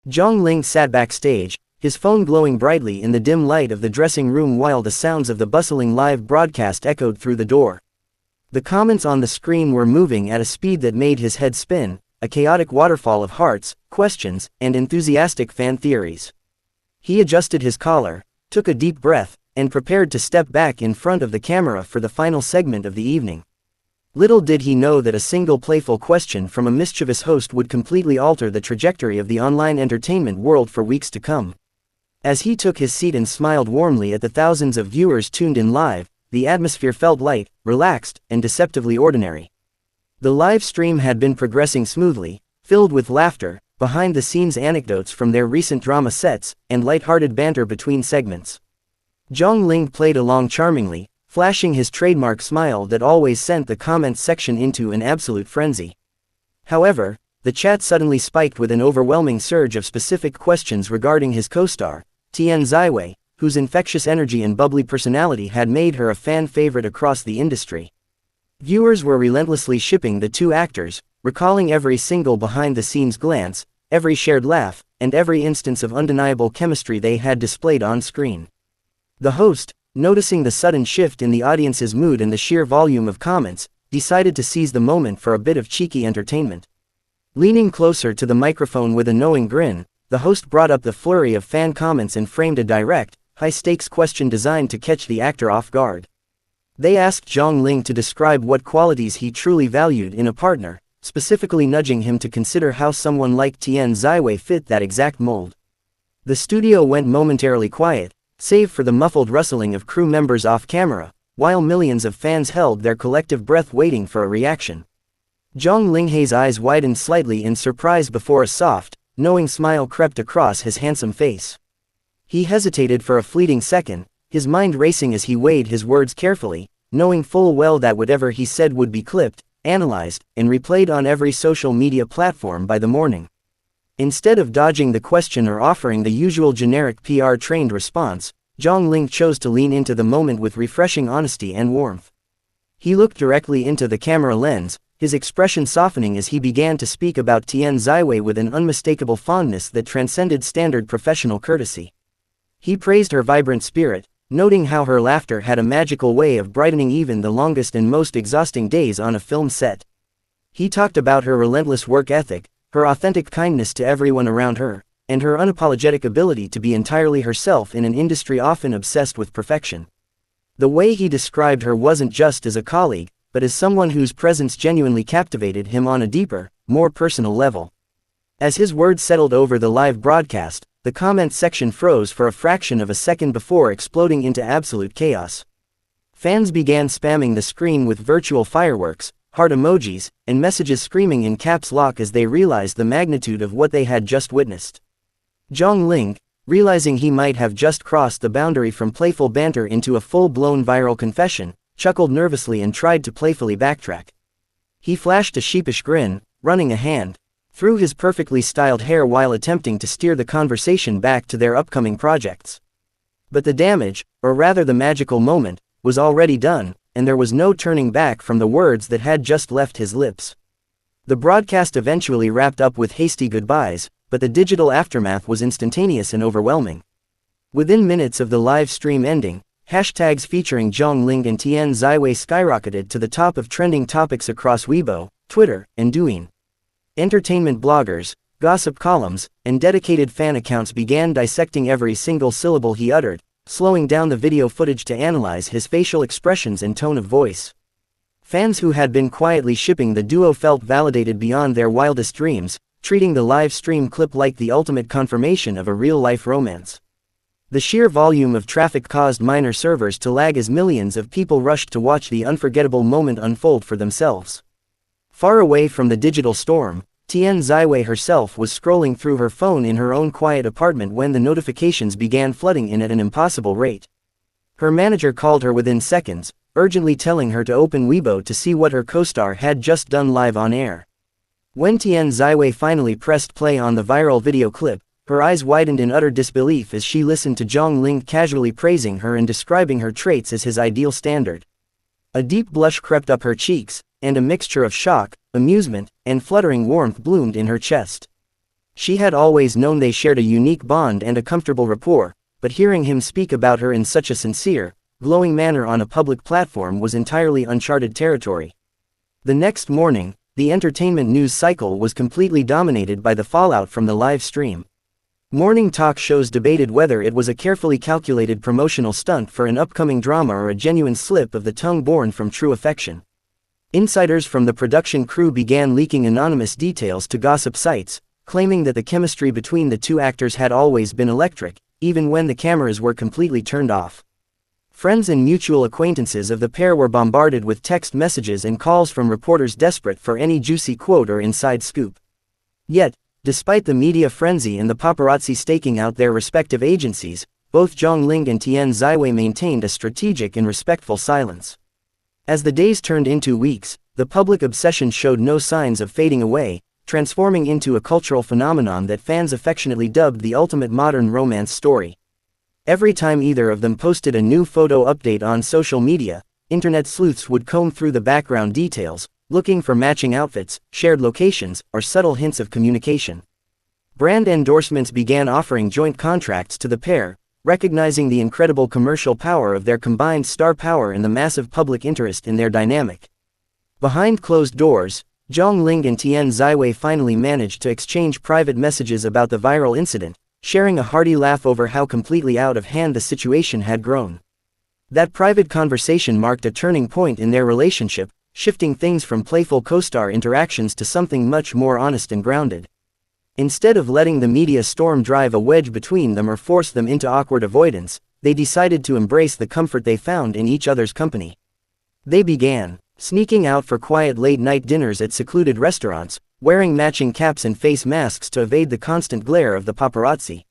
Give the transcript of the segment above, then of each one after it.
Zhang Ling sat backstage, his phone glowing brightly in the dim light of the dressing room while the sounds of the bustling live broadcast echoed through the door. The comments on the screen were moving at a speed that made his head spin, a chaotic waterfall of hearts, questions, and enthusiastic fan theories. He adjusted his collar, took a deep breath, and prepared to step back in front of the camera for the final segment of the evening. Little did he know that a single playful question from a mischievous host would completely alter the trajectory of the online entertainment world for weeks to come. As he took his seat and smiled warmly at the thousands of viewers tuned in live, the atmosphere felt light, relaxed, and deceptively ordinary. The live stream had been progressing smoothly, filled with laughter, behind-the-scenes anecdotes from their recent drama sets, and light-hearted banter between segments. Zhang Ling played along charmingly, flashing his trademark smile that always sent the comments section into an absolute frenzy. However, the chat suddenly spiked with an overwhelming surge of specific questions regarding his co-star, Tian Ziwei, whose infectious energy and bubbly personality had made her a fan favorite across the industry. Viewers were relentlessly shipping the two actors, recalling every single behind-the-scenes glance, every shared laugh, and every instance of undeniable chemistry they had displayed on screen. The host, noticing the sudden shift in the audience's mood and the sheer volume of comments, decided to seize the moment for a bit of cheeky entertainment. Leaning closer to the microphone with a knowing grin, the host brought up the flurry of fan comments and framed a direct, high-stakes question designed to catch the actor off guard. They asked Zhang Ling to describe what qualities he truly valued in a partner, specifically nudging him to consider how someone like Tian Ziwei fit that exact mold. The studio went momentarily quiet, save for the muffled rustling of crew members off camera, while millions of fans held their collective breath waiting for a reaction. Zhang Linghei's eyes widened slightly in surprise before a soft, knowing smile crept across his handsome face. He hesitated for a fleeting second, his mind racing as he weighed his words carefully, knowing full well that whatever he said would be clipped, analyzed, and replayed on every social media platform by the morning. Instead of dodging the question or offering the usual generic PR-trained response, Zhang Ling chose to lean into the moment with refreshing honesty and warmth. He looked directly into the camera lens, his expression softening as he began to speak about Tian Ziwei with an unmistakable fondness that transcended standard professional courtesy. He praised her vibrant spirit, noting how her laughter had a magical way of brightening even the longest and most exhausting days on a film set. He talked about her relentless work ethic, her authentic kindness to everyone around her, and her unapologetic ability to be entirely herself in an industry often obsessed with perfection. The way he described her wasn't just as a colleague, but as someone whose presence genuinely captivated him on a deeper, more personal level. As his words settled over the live broadcast, the comments section froze for a fraction of a second before exploding into absolute chaos. Fans began spamming the screen with virtual fireworks, heart emojis, and messages screaming in caps lock as they realized the magnitude of what they had just witnessed. Zhang Ling, realizing he might have just crossed the boundary from playful banter into a full-blown viral confession, chuckled nervously and tried to playfully backtrack. He flashed a sheepish grin, running a hand through his perfectly styled hair while attempting to steer the conversation back to their upcoming projects. But the damage, or rather the magical moment, was already done, and there was no turning back from the words that had just left his lips. The broadcast eventually wrapped up with hasty goodbyes, but the digital aftermath was instantaneous and overwhelming. Within minutes of the live stream ending, hashtags featuring Zhang Ling and Tian Ziwei skyrocketed to the top of trending topics across Weibo, Twitter, and Douyin. Entertainment bloggers, gossip columns, and dedicated fan accounts began dissecting every single syllable he uttered, slowing down the video footage to analyze his facial expressions and tone of voice. Fans who had been quietly shipping the duo felt validated beyond their wildest dreams, treating the live stream clip like the ultimate confirmation of a real-life romance. The sheer volume of traffic caused minor servers to lag as millions of people rushed to watch the unforgettable moment unfold for themselves. Far away from the digital storm, Tian Ziwei herself was scrolling through her phone in her own quiet apartment when the notifications began flooding in at an impossible rate. Her manager called her within seconds, urgently telling her to open Weibo to see what her co-star had just done live on air. When Tian Ziwei finally pressed play on the viral video clip, her eyes widened in utter disbelief as she listened to Zhang Ling casually praising her and describing her traits as his ideal standard. A deep blush crept up her cheeks, and a mixture of shock, amusement, and fluttering warmth bloomed in her chest. She had always known they shared a unique bond and a comfortable rapport, but hearing him speak about her in such a sincere, glowing manner on a public platform was entirely uncharted territory. The next morning, the entertainment news cycle was completely dominated by the fallout from the live stream. Morning talk shows debated whether it was a carefully calculated promotional stunt for an upcoming drama or a genuine slip of the tongue born from true affection. Insiders from the production crew began leaking anonymous details to gossip sites, claiming that the chemistry between the two actors had always been electric, even when the cameras were completely turned off. Friends and mutual acquaintances of the pair were bombarded with text messages and calls from reporters desperate for any juicy quote or inside scoop. Yet, despite the media frenzy and the paparazzi staking out their respective agencies, both Zhang Ling and Tian Ziwei maintained a strategic and respectful silence. As the days turned into weeks, the public obsession showed no signs of fading away, transforming into a cultural phenomenon that fans affectionately dubbed the ultimate modern romance story. Every time either of them posted a new photo update on social media, internet sleuths would comb through the background details, looking for matching outfits, shared locations, or subtle hints of communication. Brand endorsements began offering joint contracts to the pair, recognizing the incredible commercial power of their combined star power and the massive public interest in their dynamic. Behind closed doors, Zhang Ling and Tian Ziwei finally managed to exchange private messages about the viral incident, sharing a hearty laugh over how completely out of hand the situation had grown. That private conversation marked a turning point in their relationship, shifting things from playful co-star interactions to something much more honest and grounded. Instead of letting the media storm drive a wedge between them or force them into awkward avoidance, they decided to embrace the comfort they found in each other's company. They began sneaking out for quiet late-night dinners at secluded restaurants, wearing matching caps and face masks to evade the constant glare of the paparazzi.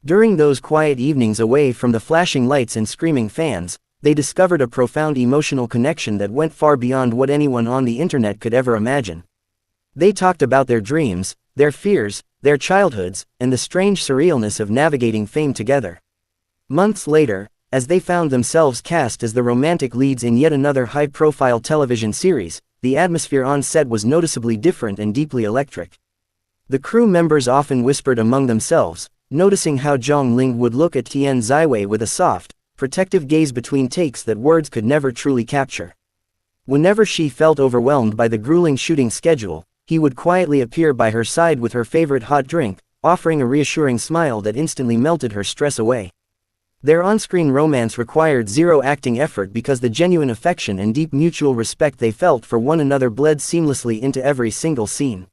During those quiet evenings away from the flashing lights and screaming fans, they discovered a profound emotional connection that went far beyond what anyone on the internet could ever imagine. They talked about their dreams, their fears, their childhoods, and the strange surrealness of navigating fame together. Months later, as they found themselves cast as the romantic leads in yet another high-profile television series, the atmosphere on set was noticeably different and deeply electric. The crew members often whispered among themselves, noticing how Zhang Ling would look at Tian Ziwei with a soft, protective gaze between takes that words could never truly capture. Whenever she felt overwhelmed by the grueling shooting schedule, he would quietly appear by her side with her favorite hot drink, offering a reassuring smile that instantly melted her stress away. Their on-screen romance required zero acting effort because the genuine affection and deep mutual respect they felt for one another bled seamlessly into every single scene.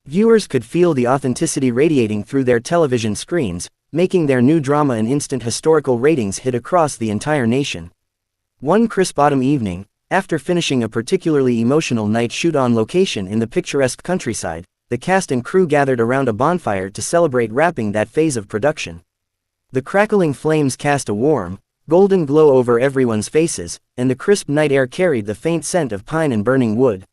Viewers could feel the authenticity radiating through their television screens, making their new drama an instant historical ratings hit across the entire nation. One crisp autumn evening, after finishing a particularly emotional night shoot on location in the picturesque countryside, the cast and crew gathered around a bonfire to celebrate wrapping that phase of production. The crackling flames cast a warm, golden glow over everyone's faces, and the crisp night air carried the faint scent of pine and burning wood.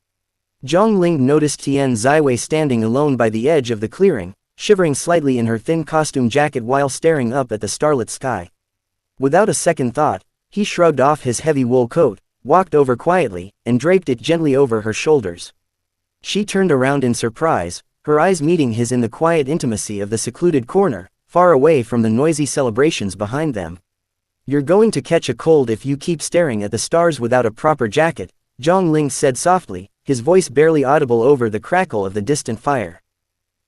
Zhang Ling noticed Tian Ziwei standing alone by the edge of the clearing, shivering slightly in her thin costume jacket while staring up at the starlit sky. Without a second thought, he shrugged off his heavy wool coat, walked over quietly, and draped it gently over her shoulders. She turned around in surprise, her eyes meeting his in the quiet intimacy of the secluded corner, far away from the noisy celebrations behind them. "You're going to catch a cold if you keep staring at the stars without a proper jacket," Zhang Ling said softly, his voice barely audible over the crackle of the distant fire.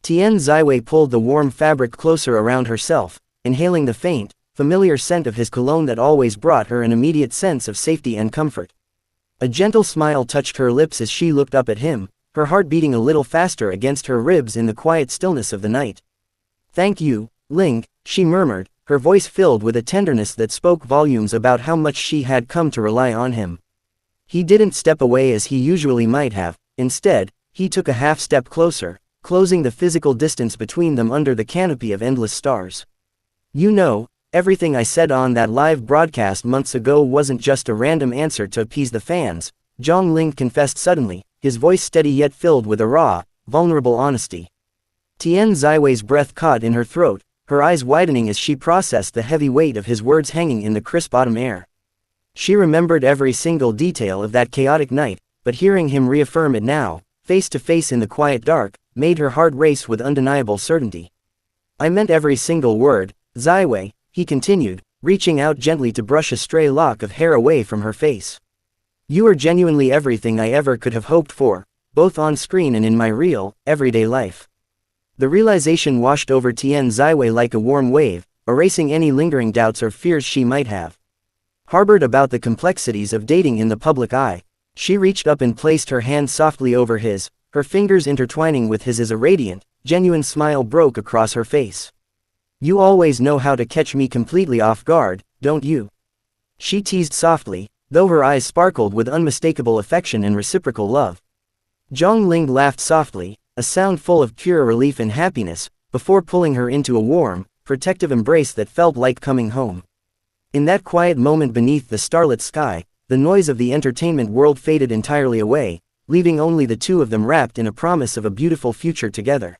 Tian Ziwei pulled the warm fabric closer around herself, inhaling the faint, familiar scent of his cologne that always brought her an immediate sense of safety and comfort. A gentle smile touched her lips as she looked up at him, her heart beating a little faster against her ribs in the quiet stillness of the night. "Thank you, Ling," she murmured, her voice filled with a tenderness that spoke volumes about how much she had come to rely on him. He didn't step away as he usually might have. Instead, he took a half step closer, closing the physical distance between them under the canopy of endless stars. "You know, everything I said on that live broadcast months ago wasn't just a random answer to appease the fans," Zhang Ling confessed suddenly, his voice steady yet filled with a raw, vulnerable honesty. Tian Ziwei's breath caught in her throat, her eyes widening as she processed the heavy weight of his words hanging in the crisp autumn air. She remembered every single detail of that chaotic night, but hearing him reaffirm it now, face to face in the quiet dark, made her heart race with undeniable certainty. I meant every single word, Ziwei, he continued, reaching out gently to brush a stray lock of hair away from her face. You are genuinely everything I ever could have hoped for, both on screen and in my real, everyday life. The realization washed over Tian Ziwei like a warm wave, erasing any lingering doubts or fears she might have harbored about the complexities of dating in the public eye. She reached up and placed her hand softly over his, her fingers intertwining with his as a radiant, genuine smile broke across her face. You always know how to catch me completely off guard, don't you? She teased softly, though her eyes sparkled with unmistakable affection and reciprocal love. Zhang Ling laughed softly, a sound full of pure relief and happiness, before pulling her into a warm, protective embrace that felt like coming home. In that quiet moment beneath the starlit sky, the noise of the entertainment world faded entirely away, leaving only the two of them wrapped in a promise of a beautiful future together.